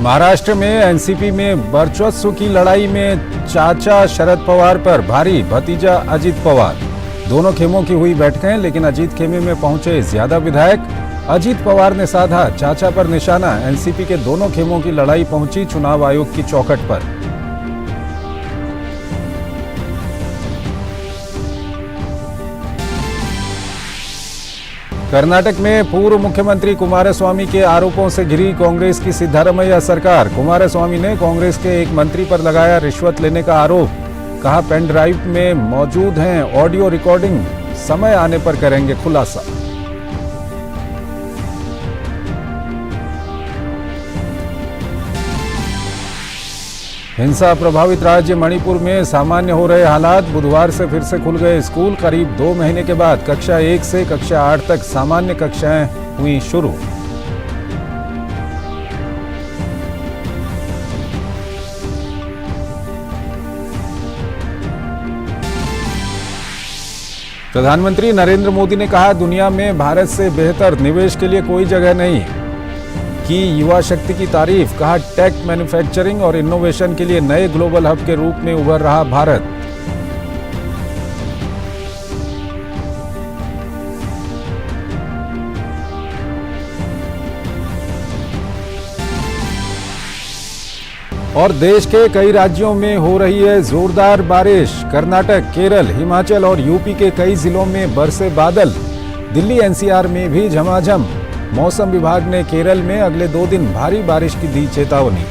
महाराष्ट्र में एनसीपी में वर्चस्व की लड़ाई में चाचा शरद पवार पर भारी भतीजा अजित पवार। दोनों खेमों की हुई बैठकें, लेकिन अजित खेमे में पहुंचे ज्यादा विधायक। अजित पवार ने साधा चाचा पर निशाना। एनसीपी के दोनों खेमों की लड़ाई पहुंची चुनाव आयोग की चौखट पर। कर्नाटक में पूर्व मुख्यमंत्री कुमारस्वामी के आरोपों से घिरी कांग्रेस की सिद्धारमैया सरकार। कुमारस्वामी ने कांग्रेस के एक मंत्री पर लगाया रिश्वत लेने का आरोप। कहा पेन ड्राइव में मौजूद हैं ऑडियो रिकॉर्डिंग, समय आने पर करेंगे खुलासा। हिंसा प्रभावित राज्य मणिपुर में सामान्य हो रहे हालात। बुधवार से फिर से खुल गए स्कूल। करीब 2 महीने के बाद कक्षा 1 से कक्षा 8 तक सामान्य कक्षाएं हुई शुरू। प्रधानमंत्री नरेंद्र मोदी ने कहा दुनिया में भारत से बेहतर निवेश के लिए कोई जगह नहीं। की युवा शक्ति की तारीफ। कहा टेक मैन्युफैक्चरिंग और इनोवेशन के लिए नए ग्लोबल हब के रूप में उभर रहा भारत। और देश के कई राज्यों में हो रही है जोरदार बारिश। कर्नाटक, केरल, हिमाचल और यूपी के कई जिलों में बरसे बादल। दिल्ली एनसीआर में भी झमाझम। मौसम विभाग ने केरल में अगले 2 दिन भारी बारिश की दी चेतावनी।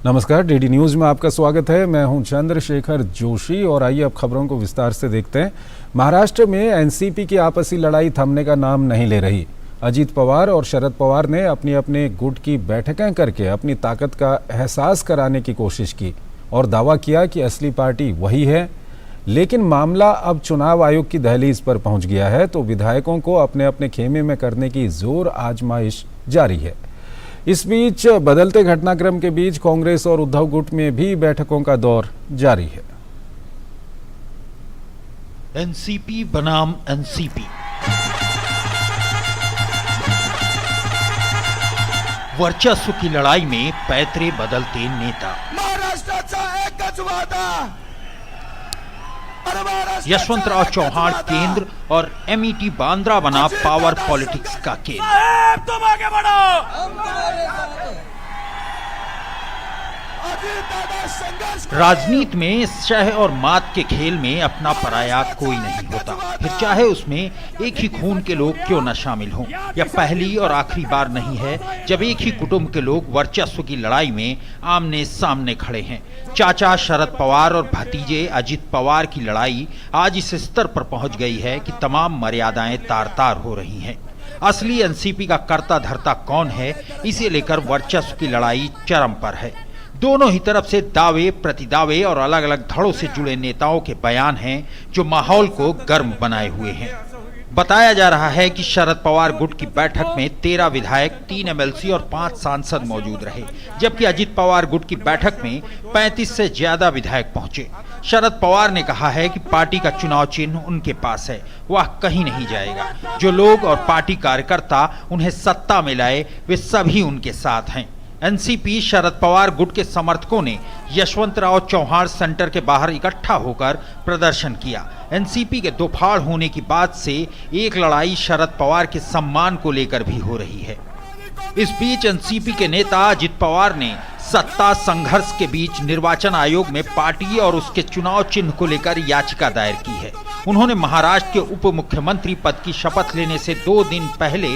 नमस्कार, डीडी न्यूज में आपका स्वागत है। मैं हूं चंद्रशेखर जोशी और आइए अब खबरों को विस्तार से देखते हैं। महाराष्ट्र में एनसीपी की आपसी लड़ाई थमने का नाम नहीं ले रही। अजित पवार और शरद पवार ने अपनी अपने गुट की बैठकें करके अपनी ताकत का एहसास कराने की कोशिश की और दावा किया कि असली पार्टी वही है। लेकिन मामला अब चुनाव आयोग की दहलीज पर पहुंच गया है तो विधायकों को अपने अपने खेमे में करने की जोर आजमाइश जारी है। इस बीच बदलते घटनाक्रम के बीच कांग्रेस और उद्धव गुट में भी बैठकों का दौर जारी है। एनसीपी बनाम एनसीपी, वर्चस्व की लड़ाई में पैतरे बदलते नेता। महाराष्ट्राचा एकच वादा। यशवंतराव चौहान केंद्र और एमईटी बांद्रा बना पावर पॉलिटिक्स का केंद्र। तुम आगे बढ़ो। राजनीति में शह और मात के खेल में अपना पराया कोई नहीं होता, फिर चाहे उसमें एक ही खून के लोग क्यों न शामिल हों। यह पहली और आखिरी बार नहीं है जब एक ही कुटुंब के लोग वर्चस्व की लड़ाई में आमने सामने खड़े हैं। चाचा शरद पवार और भतीजे अजित पवार की लड़ाई आज इस स्तर पर पहुंच गई है कि तमाम मर्यादाएं तार तार हो रही हैं। असली एनसीपी का कर्ता धर्ता कौन है, इसे लेकर वर्चस्व की लड़ाई चरम पर है। दोनों ही तरफ से दावे प्रतिदावे और अलग अलग धड़ों से जुड़े नेताओं के बयान हैं जो माहौल को गर्म बनाए हुए हैं। बताया जा रहा है कि शरद पवार गुट की बैठक में 13 विधायक, 3 एमएलसी और 5 सांसद मौजूद रहे, जबकि अजित पवार गुट की बैठक में 35 से ज्यादा विधायक पहुंचे। शरद पवार ने कहा है कि पार्टी का चुनाव चिन्ह उनके पास है, वह कहीं नहीं जाएगा। जो लोग और पार्टी कार्यकर्ता उन्हें सत्ता में लाए वे सभी उनके साथ हैं। एनसीपी शरद पवार गुट के समर्थकों ने यशवंतराव चौहान सेंटर के बाहर इकट्ठा होकर प्रदर्शन किया। एनसीपी के दो फाड़ होने की बात से एक लड़ाई शरद पवार के सम्मान को लेकर भी हो रही है। इस बीच एनसीपी के नेता अजित पवार ने सत्ता संघर्ष के बीच निर्वाचन आयोग में पार्टी और उसके चुनाव चिन्ह को लेकर याचिका दायर की है। उन्होंने महाराष्ट्र के उप मुख्यमंत्री पद की शपथ लेने से 2 दिन पहले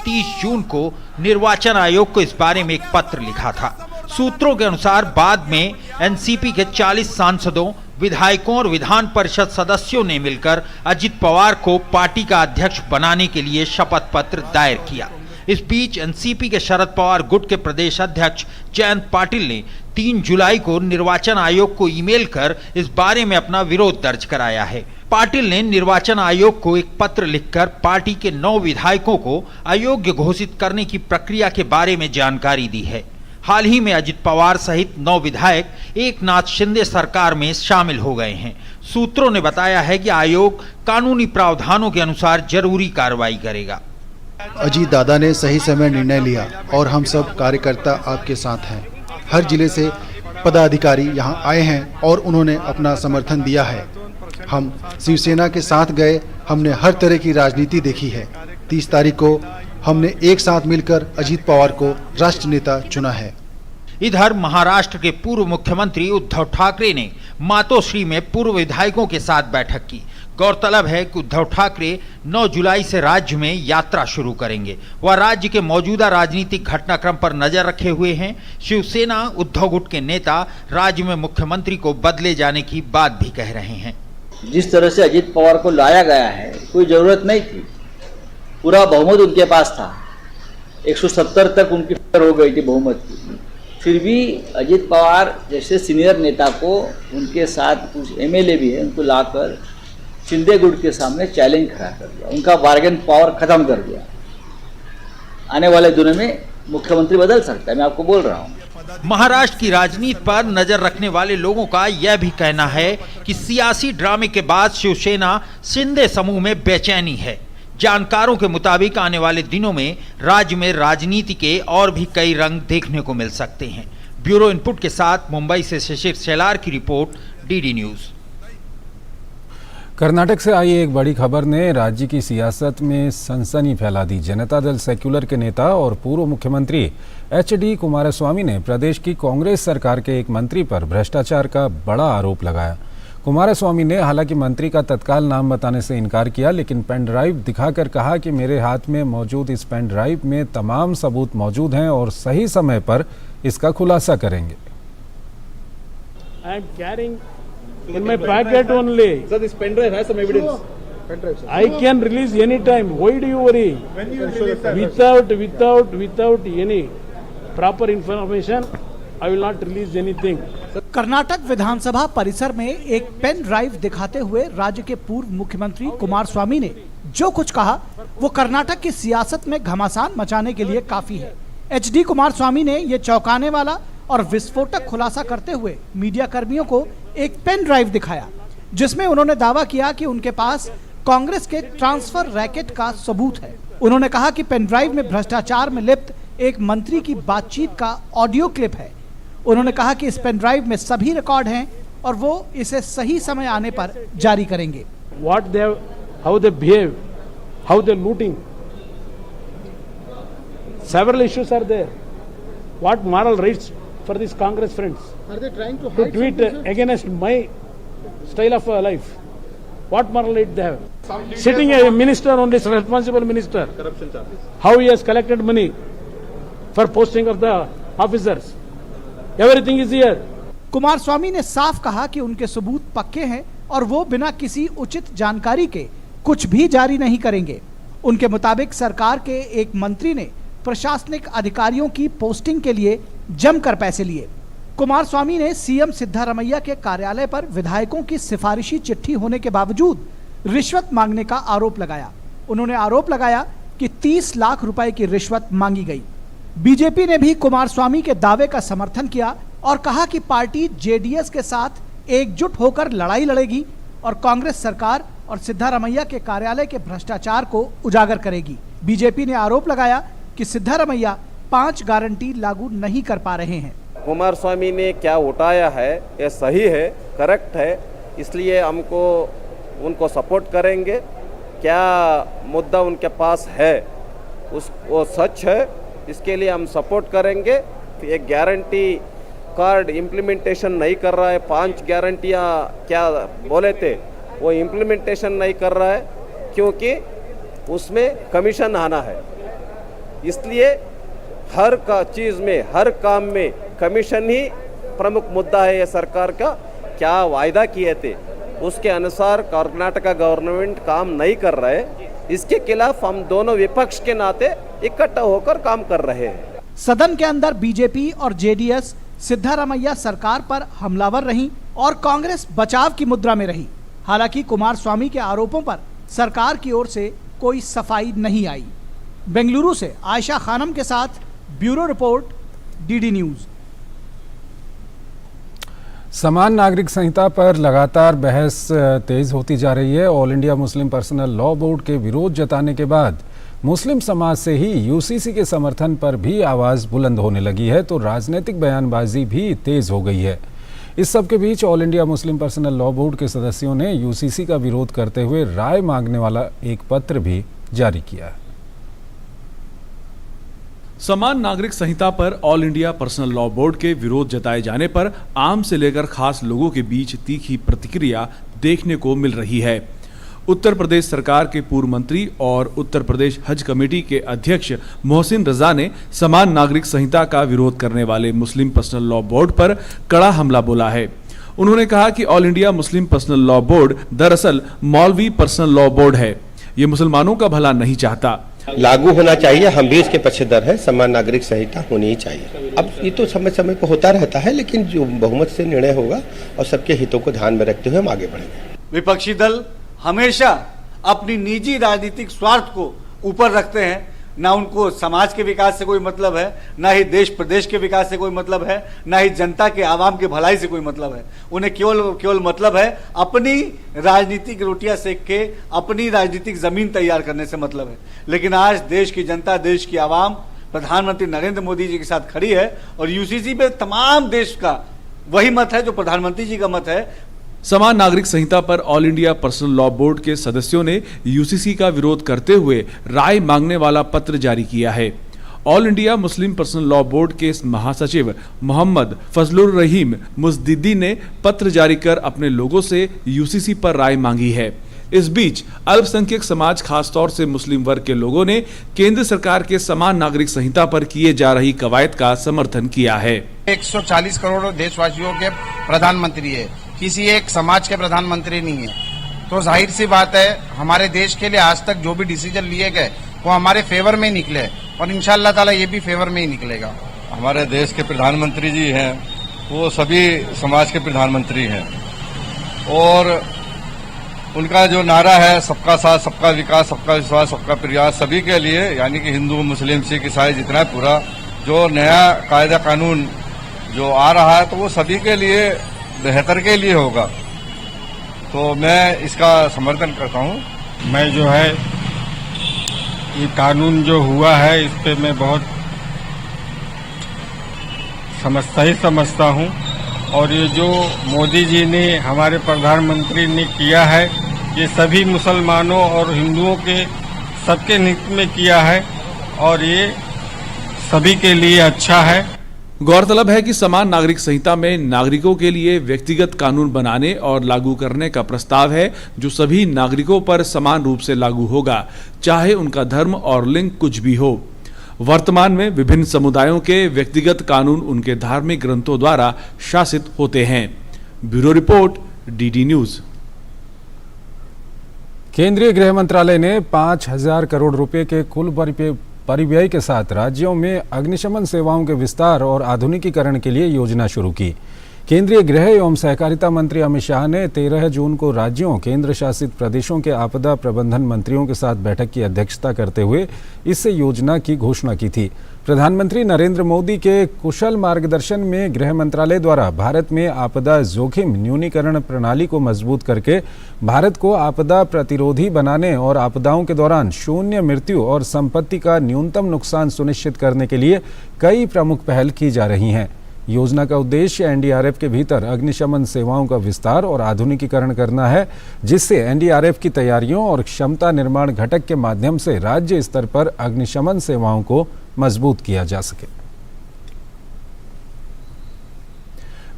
30 जून को निर्वाचन आयोग को इस बारे में एक पत्र लिखा था। सूत्रों के अनुसार बाद में एनसीपी के 40 सांसदों, विधायकों और विधान परिषद सदस्यों ने मिलकर अजित पवार को पार्टी का अध्यक्ष बनाने के लिए शपथ पत्र दायर किया। इस बीच एनसीपी के शरद पवार गुट के प्रदेश अध्यक्ष जयंत पाटिल ने 3 जुलाई को निर्वाचन आयोग को ईमेल कर इस बारे में अपना विरोध दर्ज कराया है। पाटिल ने निर्वाचन आयोग को एक पत्र लिखकर पार्टी के 9 विधायकों को अयोग्य घोषित करने की प्रक्रिया के बारे में जानकारी दी है। हाल ही में अजित पवार सहित 9 विधायक एकनाथ शिंदे सरकार में शामिल हो गए हैं। सूत्रों ने बताया है कि आयोग कानूनी प्रावधानों के अनुसार जरूरी कार्रवाई करेगा। अजीत दादा ने सही समय निर्णय लिया और हम सब कार्यकर्ता आपके साथ हैं। हर जिले से पदाधिकारी यहाँ आए हैं और उन्होंने अपना समर्थन दिया है। हम शिवसेना के साथ गए, हमने हर तरह की राजनीति देखी है। 30 तारीख को हमने एक साथ मिलकर अजीत पवार को राष्ट्र नेता चुना है। इधर महाराष्ट्र के पूर्व मुख्यमंत्री उद्धव ठाकरे ने मातोश्री में पूर्व विधायकों के साथ बैठक की। गौरतलब है कि उद्धव ठाकरे 9 जुलाई से राज्य में यात्रा शुरू करेंगे। वह राज्य के मौजूदा राजनीतिक घटनाक्रम पर नजर रखे हुए हैं। शिवसेना उद्धव गुट के नेता राज्य में मुख्यमंत्री को बदले जाने की बात भी कह रहे हैं। जिस तरह से अजीत पवार को लाया गया है, कोई जरूरत नहीं थी। पूरा बहुमत उनके पास था, 170 तक उनकी हो गई थी बहुमत की। फिर भी अजीत पवार जैसे सीनियर नेता को उनके साथ कुछ एमएलए भी है, उनको लाकर शिंदे गुट के सामने चैलेंज खड़ा कर दिया, उनका बार्गेन पावर खत्म कर दिया। आने वाले दिनों में मुख्यमंत्री बदल सकता है, मैं आपको बोल रहा हूँ। महाराष्ट्र की राजनीति पर नजर रखने वाले लोगों का यह भी कहना है कि सियासी ड्रामे के बाद शिवसेना शिंदे समूह में बेचैनी है। जानकारों के मुताबिक आने वाले दिनों में राज्य में राजनीति के और भी कई रंग देखने को मिल सकते हैं। ब्यूरो इनपुट के साथ मुंबई से शिशिर शेलार की रिपोर्ट, डीडी न्यूज। कर्नाटक से आई एक बड़ी खबर ने राज्य की सियासत में सनसनी फैला दी। जनता दल सेक्युलर के नेता और पूर्व मुख्यमंत्री एचडी कुमारस्वामी ने प्रदेश की कांग्रेस सरकार के एक मंत्री पर भ्रष्टाचार का बड़ा आरोप लगाया। कुमारस्वामी ने हालांकि मंत्री का तत्काल नाम बताने से इनकार किया, लेकिन पेन ड्राइव दिखाकर कहा कि मेरे हाथ में मौजूद इस पेन ड्राइव में तमाम सबूत मौजूद हैं और सही समय पर इसका खुलासा करेंगे। In my packet only. So this pen drive has some evidence. Pen drive, sir. I can release any time. Why do you worry? When you will release that? Without any proper information, I will not release anything. Karnataka विधानसभा परिसर में एक pen drive दिखाते हुए राज्य के पूर्व मुख्यमंत्री कुमारस्वामी ने जो कुछ कहा वो कर्नाटक की सियासत में घमासान मचाने के लिए काफी है। एचडी कुमारस्वामी ने ये चौंकाने वाला और विस्फोटक खुलासा करते हुए मीडिया कर्मियों को एक पेन ड्राइव दिखाया, जिसमें उन्होंने दावा किया कि उनके पास कांग्रेस के ट्रांसफर रैकेट का सबूत है। उन्होंने कहा कि पेन ड्राइव में भ्रष्टाचार में लिप्त एक मंत्री की बातचीत का ऑडियो क्लिप है। उन्होंने कहा कि इस पेन ड्राइव में सभी रिकॉर्ड हैं और वो इसे सही समय आने पर जारी करेंगे। How they behave, how they looting. Several issues are there. What moral rights for these Congress friends Are they trying to to hide tweet something, sir? against my style of life? What moral right they have? Sitting a minister on this responsible minister, Corruption charges. how he has collected money for posting of the officers. Everything is here. Kumaraswamy ने साफ कहा कि उनके सबूत पक्के हैं और वो बिना किसी उचित जानकारी के कुछ भी जारी नहीं करेंगे। उनके मुताबिक सरकार के एक मंत्री ने प्रशासनिक अधिकारियों की पोस्टिंग के लिए जमकर पैसे लिए। कुमारस्वामी ने सीएम सिद्धारमैया के कार्यालय पर विधायकों की सिफारिशी चिट्ठी होने के बावजूद रिश्वत मांगने का आरोप लगाया। उन्होंने आरोप लगाया कि 30 लाख रुपए की रिश्वत मांगी गई। बीजेपी ने भी कुमारस्वामी के दावे का समर्थन किया और कहा कि पार्टी जेडीएस के साथ एकजुट होकर लड़ाई लड़ेगी और कांग्रेस सरकार और सिद्धारमैया के कार्यालय के भ्रष्टाचार को उजागर करेगी। बीजेपी ने आरोप लगाया कि सिद्धारमैया 5 गारंटी लागू नहीं कर पा रहे हैं। कुमारस्वामी ने क्या उठाया है ये सही है, करेक्ट है, इसलिए हमको उनको सपोर्ट करेंगे। क्या मुद्दा उनके पास है वो सच है, इसके लिए हम सपोर्ट करेंगे। एक गारंटी कार्ड इम्प्लीमेंटेशन नहीं कर रहा है, 5 गारंटियाँ क्या बोले थे वो इम्प्लीमेंटेशन नहीं कर रहा है क्योंकि उसमें कमीशन आना है। इसलिए हर का चीज़ में, हर काम में कमीशन ही प्रमुख मुद्दा है। ये सरकार का क्या वायदा किए थे उसके अनुसार कर्नाटका गवर्नमेंट काम नहीं कर रहे। इसके खिलाफ हम दोनों विपक्ष के नाते इकट्ठा होकर काम कर रहे हैं। सदन के अंदर बीजेपी और जेडीएस सिद्धारमैया सरकार पर हमलावर रही और कांग्रेस बचाव की मुद्रा में रही। हालांकि कुमारस्वामी के आरोपों पर सरकार की ओर से कोई सफाई नहीं आई। बेंगलुरु से आयशा खानम के साथ ब्यूरो रिपोर्ट, डीडी न्यूज। समान नागरिक संहिता पर लगातार बहस तेज होती जा रही है। All India Muslim Personal Law Board के विरोध जताने के बाद मुस्लिम समाज से ही यूसीसी के समर्थन पर भी आवाज़ बुलंद होने लगी है, तो राजनीतिक बयानबाजी भी तेज हो गई है। इस सब के बीच All India Muslim Personal Law Board के सदस्यों ने यूसीसी का विरोध करते हुए राय मांगने वाला एक पत्र भी जारी किया है। समान नागरिक संहिता पर all India personal Law Board के विरोध जताए जाने पर आम से लेकर खास लोगों के बीच तीखी प्रतिक्रिया देखने को मिल रही है। उत्तर प्रदेश सरकार के पूर्व मंत्री और उत्तर प्रदेश हज कमेटी के अध्यक्ष मोहसिन रजा ने समान नागरिक संहिता का विरोध करने वाले मुस्लिम पर्सनल लॉ बोर्ड पर कड़ा हमला बोला है। उन्होंने कहा कि all India Muslim Personal Law board दरअसल मौलवी पर्सनल लॉ बोर्ड है, ये मुसलमानों का भला नहीं चाहता। लागू होना चाहिए, हम भी इसके पक्षधर हैं, समान नागरिक संहिता होनी ही चाहिए। अब ये तो समय समय पर होता रहता है, लेकिन जो बहुमत से निर्णय होगा और सबके हितों को ध्यान में रखते हुए हम आगे बढ़ेंगे। विपक्षी दल हमेशा अपनी निजी राजनीतिक स्वार्थ को ऊपर रखते हैं। ना उनको समाज के विकास से कोई मतलब है, ना ही देश प्रदेश के विकास से कोई मतलब है, ना ही जनता के आवाम की भलाई से कोई मतलब है। उन्हें केवल मतलब है अपनी राजनीतिक रोटियां सेक के अपनी राजनीतिक जमीन तैयार करने से मतलब है। लेकिन आज देश की जनता, देश की आवाम प्रधानमंत्री नरेंद्र मोदी जी के साथ खड़ी है और यूसीसी पे तमाम देश का वही मत है जो प्रधानमंत्री जी का मत है। समान नागरिक संहिता पर all India personal Law Board के सदस्यों ने यूसीसी का विरोध करते हुए राय मांगने वाला पत्र जारी किया है। All India Muslim Personal Law Board के महासचिव मोहम्मद फजलुर रहीम मुजद्दिदी ने पत्र जारी कर अपने लोगों से यूसीसी पर राय मांगी है। इस बीच अल्पसंख्यक समाज, खासतौर से मुस्लिम वर्ग के लोगों ने केंद्र सरकार के समान नागरिक संहिता पर किए जा रही कवायद का समर्थन किया है। 140 करोड़ देशवासियों के प्रधानमंत्री है, किसी एक समाज के प्रधानमंत्री नहीं है। तो जाहिर सी बात है, हमारे देश के लिए आज तक जो भी डिसीजन लिए गए वो हमारे फेवर में निकले और इंशाअल्लाह ताला ये भी फेवर में ही निकलेगा। हमारे देश के प्रधानमंत्री जी हैं, वो सभी समाज के प्रधानमंत्री हैं और उनका जो नारा है सबका साथ, सबका विकास, सबका विश्वास, सबका प्रयास, सभी के लिए, यानी कि हिंदू, मुस्लिम, सिख, ईसाई जितना पूरा जो नया कायदा कानून जो आ रहा है तो वो सभी के लिए बेहतर के लिए होगा। तो मैं इसका समर्थन करता हूँ। मैं जो है ये कानून जो हुआ है इस पे मैं बहुत समझता हूँ और ये जो मोदी जी ने, हमारे प्रधानमंत्री ने किया है, ये सभी मुसलमानों और हिंदुओं के सबके हित में किया है और ये सभी के लिए अच्छा है। गौरतलब है कि समान नागरिक संहिता में नागरिकों के लिए व्यक्तिगत कानून बनाने और लागू करने का प्रस्ताव है, जो सभी नागरिकों पर समान रूप से लागू होगा, चाहे उनका धर्म और लिंग कुछ भी हो। वर्तमान में विभिन्न समुदायों के व्यक्तिगत कानून उनके धार्मिक ग्रंथों द्वारा शासित होते हैं। Bureau report, DD news. केंद्रीय गृह मंत्रालय ने 5,000 करोड़ रुपए के कुल परिव्यय के साथ राज्यों में अग्निशमन सेवाओं के विस्तार और आधुनिकीकरण के लिए योजना शुरू की। केंद्रीय गृह एवं सहकारिता मंत्री अमित शाह ने 13 जून को राज्यों, केंद्र शासित प्रदेशों के आपदा प्रबंधन मंत्रियों के साथ बैठक की अध्यक्षता करते हुए इस योजना की घोषणा की थी। प्रधानमंत्री नरेंद्र मोदी के कुशल मार्गदर्शन में गृह मंत्रालय द्वारा भारत में आपदा जोखिम न्यूनीकरण प्रणाली को मजबूत करके भारत को आपदा प्रतिरोधी बनाने और आपदाओं के दौरान शून्य मृत्यु और संपत्ति का न्यूनतम नुकसान सुनिश्चित करने के लिए कई प्रमुख पहल की जा रही हैं। योजना का उद्देश्य एनडीआरएफ के भीतर अग्निशमन सेवाओं का विस्तार और आधुनिकीकरण करना है, जिससे एनडीआरएफ की तैयारियों और क्षमता निर्माण घटक के माध्यम से राज्य स्तर पर अग्निशमन सेवाओं को मजबूत किया जा सके।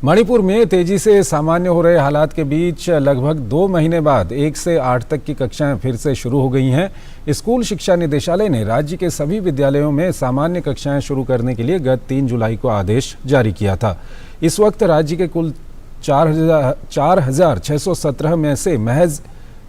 मणिपुर में तेजी से सामान्य हो रहे हालात के बीच लगभग 2 महीने बाद 1 से 8 तक की कक्षाएं फिर से शुरू हो गई हैं। स्कूल शिक्षा निदेशालय ने राज्य के सभी विद्यालयों में सामान्य कक्षाएं शुरू करने के लिए गत 3 जुलाई को आदेश जारी किया था। इस वक्त राज्य के कुल 4,617 में से महज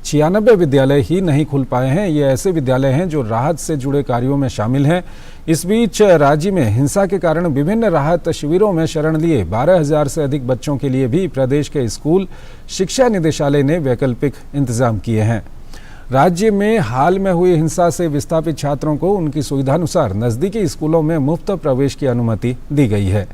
96 विद्यालय ही नहीं खुल पाए हैं। ये ऐसे विद्यालय हैं जो राहत से जुड़े कार्यों में शामिल हैं। इस बीच राज्य में हिंसा के कारण विभिन्न राहत शिविरों में शरण लिए 12,000 से अधिक बच्चों के लिए भी प्रदेश के स्कूल शिक्षा निदेशालय ने वैकल्पिक इंतजाम किए हैं। राज्य में हाल में हुई हिंसा से विस्थापित छात्रों को उनकी सुविधानुसार नजदीकी स्कूलों में मुफ्त प्रवेश की अनुमति दी गई है।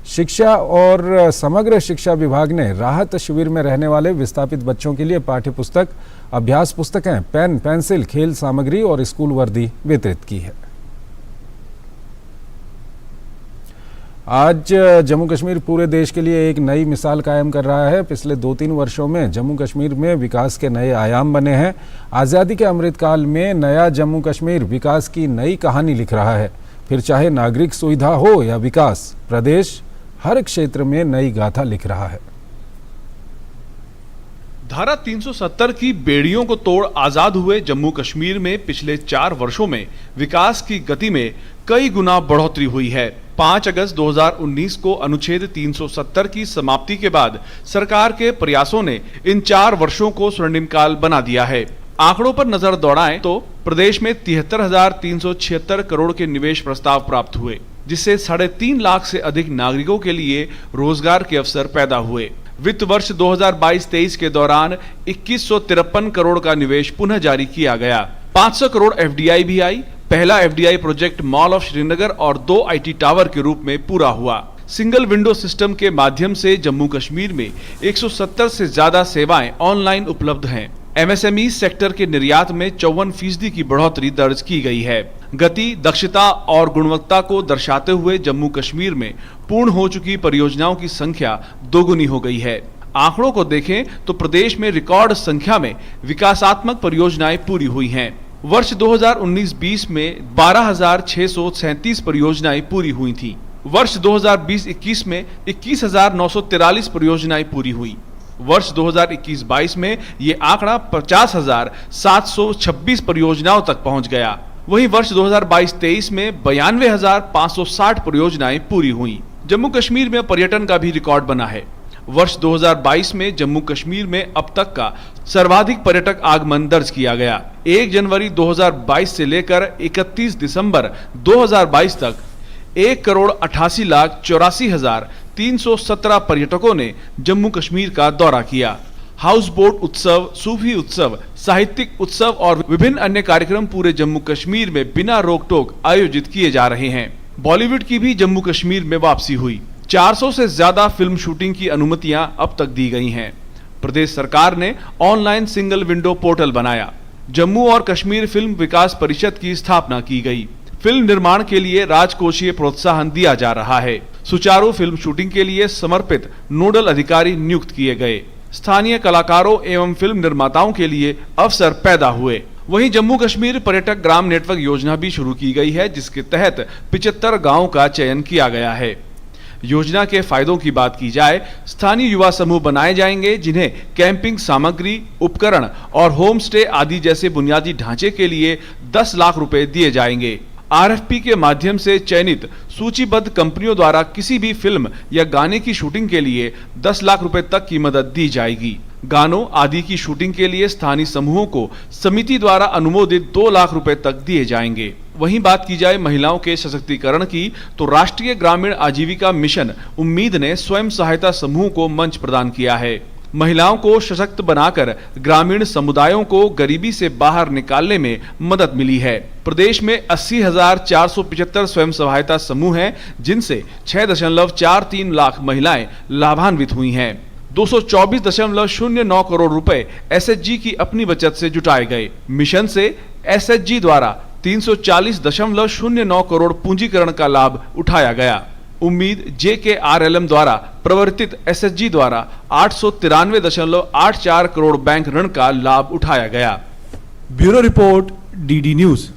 शिक्षा और समग्र शिक्षा विभाग ने राहत शिविर में रहने वाले विस्थापित बच्चों के लिए पाठ्य पुस्तक, अभ्यास पुस्तकें, पेन, पेंसिल, खेल सामग्री और स्कूल वर्दी वितरित की है। आज जम्मू कश्मीर पूरे देश के लिए एक नई मिसाल कायम कर रहा है। पिछले 2-3 वर्षों में जम्मू कश्मीर में विकास के नए आयाम बने हैं। आज़ादी के अमृतकाल में नया जम्मू कश्मीर विकास की नई कहानी लिख रहा है। फिर चाहे नागरिक सुविधा हो या विकास, प्रदेश हर क्षेत्र में नई गाथा लिख रहा है। धारा 370 की बेड़ियों को तोड़ आजाद हुए जम्मू कश्मीर में पिछले 4 वर्षों में विकास की गति में कई गुना बढ़ोतरी हुई है। 5 अगस्त 2019 को अनुच्छेद 370 की समाप्ति के बाद सरकार के प्रयासों ने इन 4 वर्षों को स्वर्णिम काल बना दिया है। आंकड़ों पर नजर दौड़ाएं तो प्रदेश में 73,376 करोड़ के निवेश प्रस्ताव प्राप्त हुए, जिससे 3.5 लाख से अधिक नागरिकों के लिए रोजगार के अवसर पैदा हुए। वित्त वर्ष 2022-23 के दौरान 2153 करोड़ का निवेश पुनः जारी किया गया। 500 करोड़ एफडीआई भी आई। पहला FDI project mall of Srinagar और 2 आईटी टावर के रूप में पूरा हुआ। सिंगल विंडो सिस्टम के माध्यम से जम्मू कश्मीर में 170 से ज्यादा सेवाएं ऑनलाइन उपलब्ध हैं। एमएसएमई सेक्टर के निर्यात में 54% की बढ़ोतरी दर्ज की गई है। गति, दक्षता और गुणवत्ता को दर्शाते हुए जम्मू कश्मीर में पूर्ण हो चुकी परियोजनाओं की संख्या दोगुनी हो गई है। आंकड़ों को देखें तो प्रदेश में रिकॉर्ड संख्या में विकासात्मक परियोजनाएं पूरी हुई हैं। वर्ष 2019-20 में 12,637 परियोजनाएं पूरी हुई थी। वर्ष 2020-21 में 21,943 परियोजनाएं पूरी हुई। वर्ष 2021-22 में ये आंकड़ा 50,726 परियोजनाओं तक पहुंच गया। वहीं वर्ष 2022-23 में 92,560 परियोजनाएं पूरी हुई। जम्मू कश्मीर में पर्यटन का भी रिकॉर्ड बना है। वर्ष 2022 में जम्मू कश्मीर में अब तक का सर्वाधिक पर्यटक आगमन दर्ज किया गया। 1 जनवरी 2022 से लेकर 31 दिसंबर 2022 तक 1,88,84,317 पर्यटकों ने जम्मू कश्मीर का दौरा किया। हाउस बोट उत्सव, सूफी उत्सव, साहित्यिक उत्सव और विभिन्न अन्य कार्यक्रम पूरे जम्मू कश्मीर में बिना रोक टोक आयोजित किए जा रहे हैं। बॉलीवुड की भी जम्मू कश्मीर में वापसी हुई। 400 से ज्यादा फिल्म शूटिंग की अनुमतियां अब तक दी गई हैं। प्रदेश सरकार ने ऑनलाइन सिंगल विंडो पोर्टल बनाया। जम्मू और कश्मीर फिल्म विकास परिषद की स्थापना की गई। फिल्म निर्माण के लिए राजकोषीय प्रोत्साहन दिया जा रहा है। सुचारू फिल्म शूटिंग के लिए समर्पित नोडल अधिकारी नियुक्त किए गए। स्थानीय कलाकारों एवं फिल्म निर्माताओं के लिए अवसर पैदा हुए। वहीं जम्मू कश्मीर पर्यटक ग्राम नेटवर्क योजना भी शुरू की गई है, जिसके तहत 75 गांवों का चयन किया गया है। योजना के फायदों की बात की जाए, स्थानीय युवा समूह बनाए जाएंगे जिन्हें कैंपिंग सामग्री, उपकरण और होम स्टे आदि जैसे बुनियादी ढांचे के लिए 10 लाख रुपए दिए जाएंगे। आरएफपी के माध्यम से चयनित सूचीबद्ध कंपनियों द्वारा किसी भी फिल्म या गाने की शूटिंग के लिए 10 लाख रुपए तक की मदद दी जाएगी। गानों आदि की शूटिंग के लिए स्थानीय समूहों को समिति द्वारा अनुमोदित 2 लाख रुपए तक दिए जाएंगे। वहीं बात की जाए महिलाओं के सशक्तिकरण की, तो राष्ट्रीय ग्रामीण आजीविका मिशन उम्मीद ने स्वयं सहायता समूह को मंच प्रदान किया है। महिलाओं को सशक्त बनाकर ग्रामीण समुदायों को गरीबी से बाहर निकालने में मदद मिली है। प्रदेश में 80,475 स्वयं सहायता समूह हैं, जिनसे 6.43 लाख महिलाएं लाभान्वित हुई हैं। 224.09 करोड़ रुपए एसएचजी की अपनी बचत से जुटाए गए। मिशन से एसएचजी द्वारा 340.09 करोड़ पूंजीकरण का लाभ उठाया गया। उम्मीद JKRLM द्वारा प्रवर्तित एसएचजी द्वारा 893.84 करोड़ बैंक ऋण का लाभ उठाया गया। Bureau report, DD news.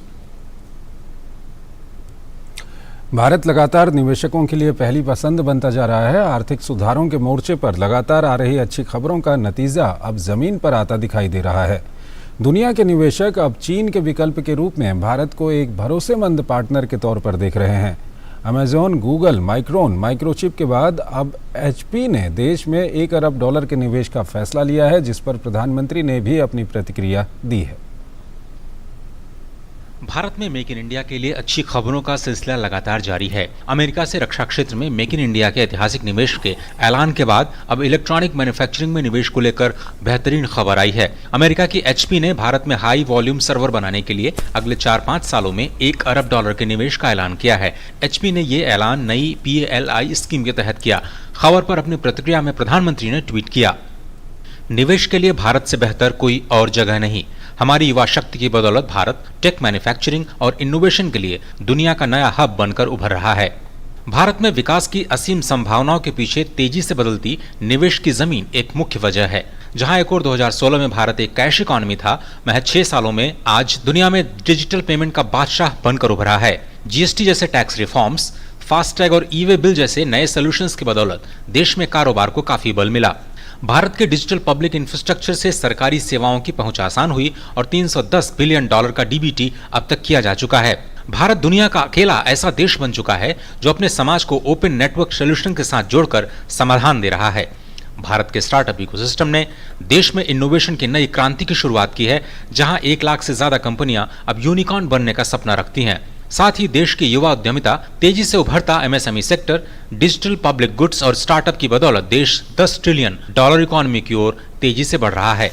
Bharat लगातार निवेशकों के लिए पहली पसंद बनता जा रहा है। आर्थिक सुधारों के मोर्चे पर लगातार आ रही अच्छी खबरों का नतीजा अब जमीन पर आता दिखाई दे रहा है। दुनिया के निवेशक अब चीन के विकल्प के रूप में भारत को एक भरोसेमंद पार्टनर के तौर पर देख रहे हैं। अमेजॉन, गूगल, माइक्रोन, माइक्रोचिप के बाद अब HP ने देश में $1 अरब के निवेश का फैसला लिया है, जिस पर प्रधानमंत्री ने भी अपनी प्रतिक्रिया दी है। भारत में मेक इन इंडिया के लिए अच्छी खबरों का सिलसिला लगातार जारी है। अमेरिका से रक्षा क्षेत्र में मेक इन इंडिया के ऐतिहासिक निवेश के ऐलान के बाद अब इलेक्ट्रॉनिक मैन्युफैक्चरिंग में निवेश को लेकर बेहतरीन खबर आई है। अमेरिका की HP ने भारत में हाई वॉल्यूम सर्वर बनाने के लिए अगले 4-5 सालों में $1 अरब के निवेश का ऐलान किया है। HP ने ये ऐलान नई PLI स्कीम के तहत किया। खबर पर अपनी प्रतिक्रिया में प्रधानमंत्री ने ट्वीट किया, निवेश के लिए भारत से बेहतर कोई और जगह नहीं। हमारी युवा शक्ति की बदौलत भारत टेक मैन्युफैक्चरिंग और इनोवेशन के लिए दुनिया का नया हब बनकर उभर रहा है। भारत में विकास की असीम संभावनाओं के पीछे तेजी से बदलती निवेश की जमीन एक मुख्य वजह है। जहां एक और 2016 में भारत एक कैश इकोनॉमी था, महज 6 सालों में आज दुनिया में डिजिटल पेमेंट का बादशाह बनकर उभरा है। GST जैसे टैक्स रिफॉर्म्स, फास्टैग और ई-वे बिल जैसे नए सोल्यूशंस की बदौलत देश में कारोबार को काफी बल मिला। भारत के डिजिटल पब्लिक इंफ्रास्ट्रक्चर से सरकारी सेवाओं की पहुंच आसान हुई और $310 बिलियन का DBT अब तक किया जा चुका है। भारत दुनिया का अकेला ऐसा देश बन चुका है जो अपने समाज को ओपन नेटवर्क सोल्यूशन के साथ जोड़कर समाधान दे रहा है। भारत के स्टार्टअप इकोसिस्टम ने देश में इनोवेशन की नई क्रांति की शुरुआत की है, जहां 1 लाख से ज्यादा कंपनियां अब यूनिकॉर्न बनने का सपना रखती हैं। साथ ही देश की युवा उद्यमिता, तेजी से उभरता MSME sector, digital public goods और स्टार्टअप की बदौलत देश $10 ट्रिलियन इकोनॉमी की ओर तेजी से बढ़ रहा है।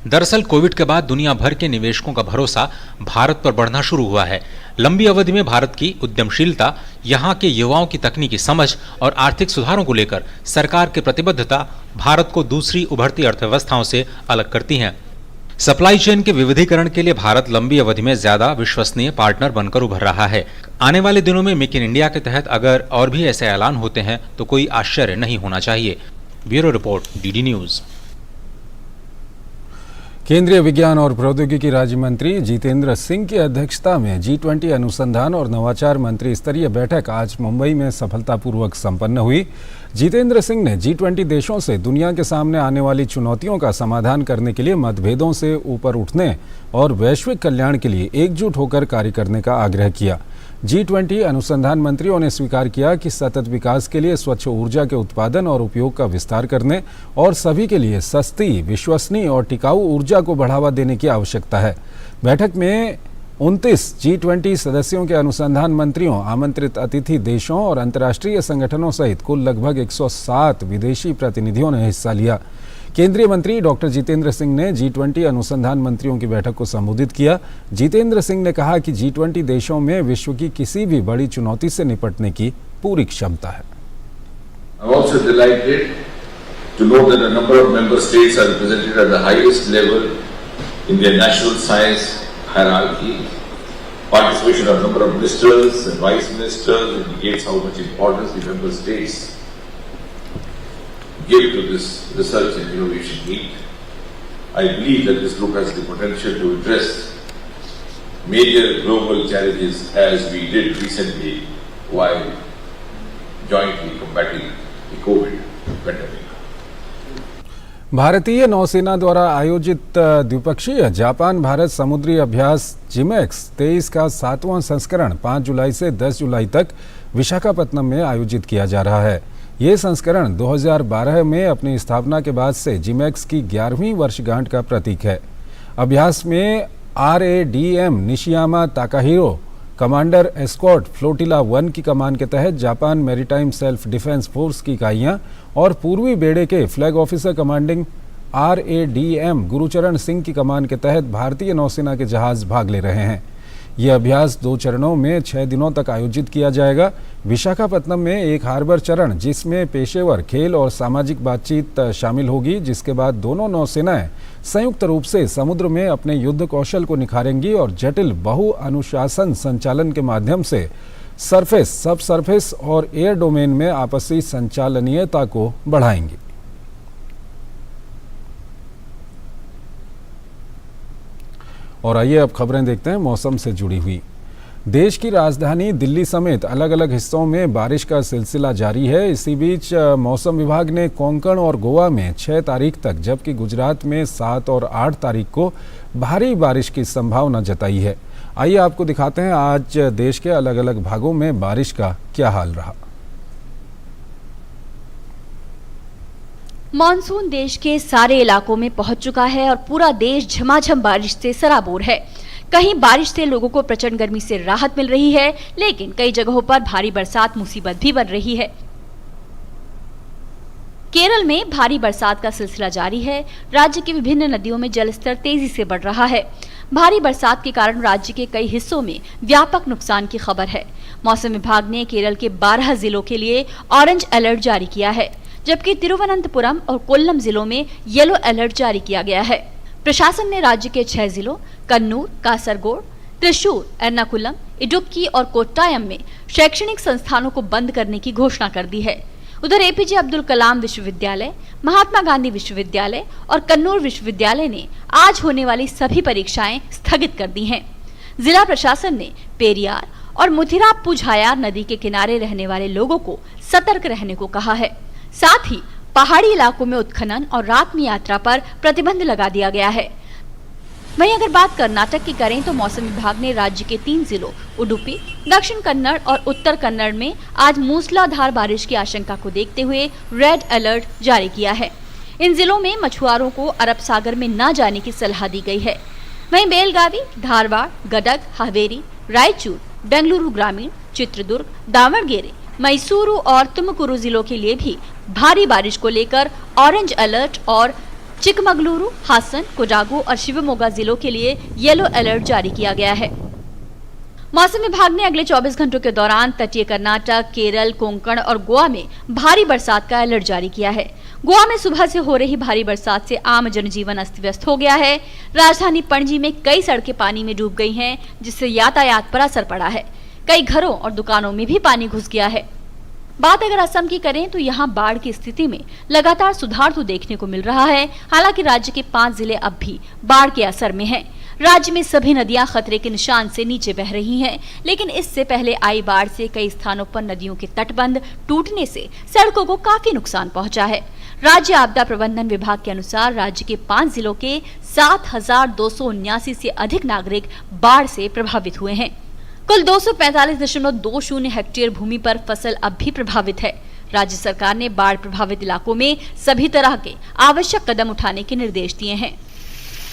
दरअसल कोविड के बाद दुनिया भर के निवेशकों का भरोसा भारत पर बढ़ना शुरू हुआ है। लंबी अवधि में भारत की उद्यमशीलता, यहाँ के युवाओं की तकनीकी समझ और आर्थिक सुधारों को लेकर सरकार की प्रतिबद्धता भारत को दूसरी उभरती अर्थव्यवस्थाओं से अलग करती हैं। सप्लाई चेन के विविधीकरण के लिए भारत लंबी अवधि में ज्यादा विश्वसनीय पार्टनर बनकर उभर रहा है। आने वाले दिनों में मेक इन इंडिया के तहत अगर और भी ऐसे ऐलान होते हैं तो कोई आश्चर्य नहीं होना चाहिए। Bureau report, DD news. केंद्रीय विज्ञान और प्रौद्योगिकी राज्य मंत्री जितेंद्र सिंह की अध्यक्षता में G20 अनुसंधान और नवाचार मंत्री स्तरीय बैठक आज मुंबई में सफलतापूर्वक संपन्न हुई। जितेंद्र सिंह ने G20 देशों से दुनिया के सामने आने वाली चुनौतियों का समाधान करने के लिए मतभेदों से ऊपर उठने और वैश्विक कल्याण के लिए एकजुट होकर कार्य करने का आग्रह किया। G20 अनुसंधान मंत्रियों ने स्वीकार किया कि सतत विकास के लिए स्वच्छ ऊर्जा के उत्पादन और उपयोग का विस्तार करने और सभी के लिए सस्ती, विश्वसनीय और टिकाऊ ऊर्जा को बढ़ावा देने की आवश्यकता है। बैठक में 29 G20 सदस्यों के अनुसंधान मंत्रियों, आमंत्रित अतिथि देशों और अंतर्राष्ट्रीय संगठनों सहित कुल लगभग 107 विदेशी प्रतिनिधियों ने हिस्सा लिया। केंद्रीय मंत्री डॉक्टर जितेंद्र सिंह ने G20 अनुसंधान मंत्रियों की बैठक को संबोधित किया। जितेंद्र सिंह ने कहा कि G20 देशों में विश्व की किसी भी बड़ी चुनौती से निपटने की पूरी क्षमता है। I'm also delighted to know that a number of member states are represented at the highest level in their national science hierarchy. Participation of a number of ministers and vice ministers indicates how much importance the member states give to this research and innovation need. I believe that this group has the potential to address major global challenges as we did recently while jointly combating the COVID pandemic. भारतीय नौसेना द्वारा आयोजित द्विपक्षीय Japan Bharat समुद्री अभ्यास JIMEX 23 का 7वां संस्करण 5 जुलाई से 10 जुलाई तक विशाखापत्तनम में आयोजित किया जा रहा है। ये संस्करण 2012 में अपनी स्थापना के बाद से जिमेक्स की 11वीं वर्षगांठ का प्रतीक है। अभ्यास में RADM Nishiyama Takahiro commander escort flotilla 1 की कमान के तहत Japan maritime self defense force की इकाइयां और पूर्वी बेड़े के flag officer commanding RADM Gurcharan Singh की कमान के तहत भारतीय नौसेना के जहाज भाग ले रहे हैं। यह अभ्यास 2 चरणों में 6 दिनों तक आयोजित किया जाएगा। विशाखापत्तनम में एक हार्बर चरण जिसमें पेशेवर, खेल और सामाजिक बातचीत शामिल होगी, जिसके बाद दोनों नौसेनाएं संयुक्त रूप से समुद्र में अपने युद्ध कौशल को निखारेंगी और जटिल बहु अनुशासन संचालन के माध्यम से सरफेस, सब सरफेस और एयर डोमेन में आपसी संचालनीयता को बढ़ाएंगी। और आइए अब खबरें देखते हैं मौसम से जुड़ी हुई। देश की राजधानी दिल्ली समेत अलग अलग हिस्सों में बारिश का सिलसिला जारी है। इसी बीच मौसम विभाग ने कोंकण और गोवा में 6 तारीख तक, जबकि गुजरात में 7 और 8 तारीख को भारी बारिश की संभावना जताई है। आइए आपको दिखाते हैं आज देश के अलग अलग भागों में बारिश का क्या हाल रहा। मानसून देश के सारे इलाकों में पहुंच चुका है और पूरा देश झमाझम बारिश से सराबोर है। कहीं बारिश से लोगों को प्रचंड गर्मी से राहत मिल रही है, लेकिन कई जगहों पर भारी बरसात मुसीबत भी बन रही है। केरल में भारी बरसात का सिलसिला जारी है। राज्य की विभिन्न नदियों में जलस्तर तेजी से बढ़ रहा है। भारी बरसात के कारण राज्य के कई हिस्सों में व्यापक नुकसान की खबर है। मौसम विभाग ने केरल के 12 जिलों के लिए ऑरेंज अलर्ट जारी किया है, जबकि तिरुवनंतपुरम और कोल्लम जिलों में येलो अलर्ट जारी किया गया है। प्रशासन ने राज्य के 6 जिलों कन्नूर, कासरगोड, त्रिशूर, एर्नाकुलम, इडुक्की और कोट्टायम में शैक्षणिक संस्थानों को बंद करने की घोषणा कर दी है। उधर एपीजे अब्दुल कलाम विश्वविद्यालय, महात्मा गांधी विश्वविद्यालय और कन्नूर विश्वविद्यालय ने आज होने वाली सभी परीक्षाएं स्थगित कर दी हैं। जिला प्रशासन ने पेरियार और मुथिरापुझायार नदी के किनारे रहने वाले लोगों को सतर्क रहने को कहा है। साथ ही पहाड़ी इलाकों में उत्खनन और रात में यात्रा पर प्रतिबंध लगा दिया गया है। वहीं अगर बात कर्नाटक की करें तो मौसम विभाग ने राज्य के 3 जिलों उडुपी, दक्षिण कन्नड़ और उत्तर कन्नड़ में आज मूसलाधार बारिश की आशंका को देखते हुए रेड अलर्ट जारी किया है। इन जिलों में मछुआरों को अरब सागर में न जाने की सलाह दी गई है। वहीं बेलगावी, धारवाड़, गदग, हावेरी, रायचूर, बेंगलुरु ग्रामीण, चित्रदुर्ग, दावणगेरे, मैसूरू और तुमकुरु जिलों के लिए भी भारी बारिश को लेकर ऑरेंज अलर्ट और चिकमगलुरु, हासन, कोडागु और शिवमोगा जिलों के लिए येलो अलर्ट जारी किया गया है। मौसम विभाग ने अगले 24 घंटों के दौरान तटीय कर्नाटक, केरल, कोंकण और गोवा में भारी बरसात का अलर्ट जारी किया है। गोवा में सुबह से हो रही भारी बरसात से आम जनजीवन अस्त व्यस्त हो गया है। राजधानी पणजी में कई सड़कें पानी में डूब गई हैं, जिससे यातायात पर असर पड़ा है। कई घरों और दुकानों में भी पानी घुस गया है। बात अगर असम की करें तो यहाँ बाढ़ की स्थिति में लगातार सुधार तो देखने को मिल रहा है। हालांकि राज्य के 5 जिले अब भी बाढ़ के असर में हैं। राज्य में सभी नदियां खतरे के निशान से नीचे बह रही हैं, लेकिन इससे पहले आई बाढ़ से कई स्थानों पर नदियों के तटबंध टूटने से सड़कों को काफी नुकसान पहुंचा है। राज्य आपदा प्रबंधन विभाग के अनुसार राज्य के 5 जिलों के 7,279 से अधिक नागरिक बाढ़ से प्रभावित हुए हैं। कुल 245.20 हेक्टेयर भूमि पर फसल अब भी प्रभावित है। राज्य सरकार ने बाढ़ प्रभावित इलाकों में सभी तरह के आवश्यक कदम उठाने के निर्देश दिए हैं।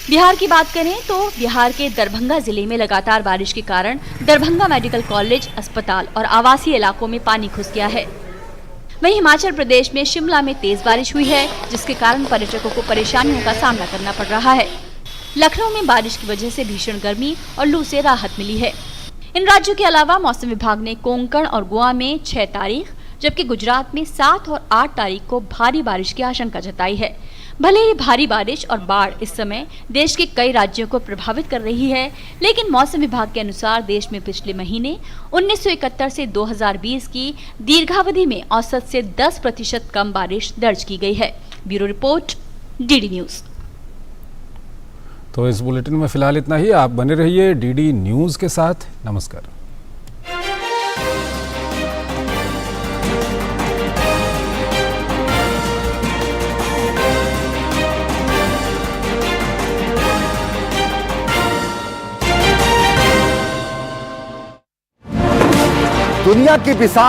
बिहार की बात करें तो बिहार के दरभंगा जिले में लगातार बारिश के कारण दरभंगा मेडिकल कॉलेज, अस्पताल और आवासीय इलाकों में पानी घुस गया है। वहीं हिमाचल प्रदेश में शिमला में तेज बारिश हुई है, जिसके कारण पर्यटकों को परेशानियों का सामना करना पड़ रहा है। लखनऊ में बारिश की वजह से भीषण गर्मी और लू से राहत मिली है। इन राज्यों के अलावा मौसम विभाग ने कोंकण और गोवा में 6 तारीख, जबकि गुजरात में 7 और 8 तारीख को भारी बारिश की आशंका जताई है। भले ही भारी बारिश और बाढ़ इस समय देश के कई राज्यों को प्रभावित कर रही है, लेकिन मौसम विभाग के अनुसार देश में पिछले महीने 1971 से 2020 की दीर्घावधि में औसत से 10% कम बारिश दर्ज की गई है। Bureau report, DD news. तो इस बुलेटिन में फिलहाल इतना ही। आप बने रहिए डीडी न्यूज के साथ। नमस्कार। दुनिया की विशाल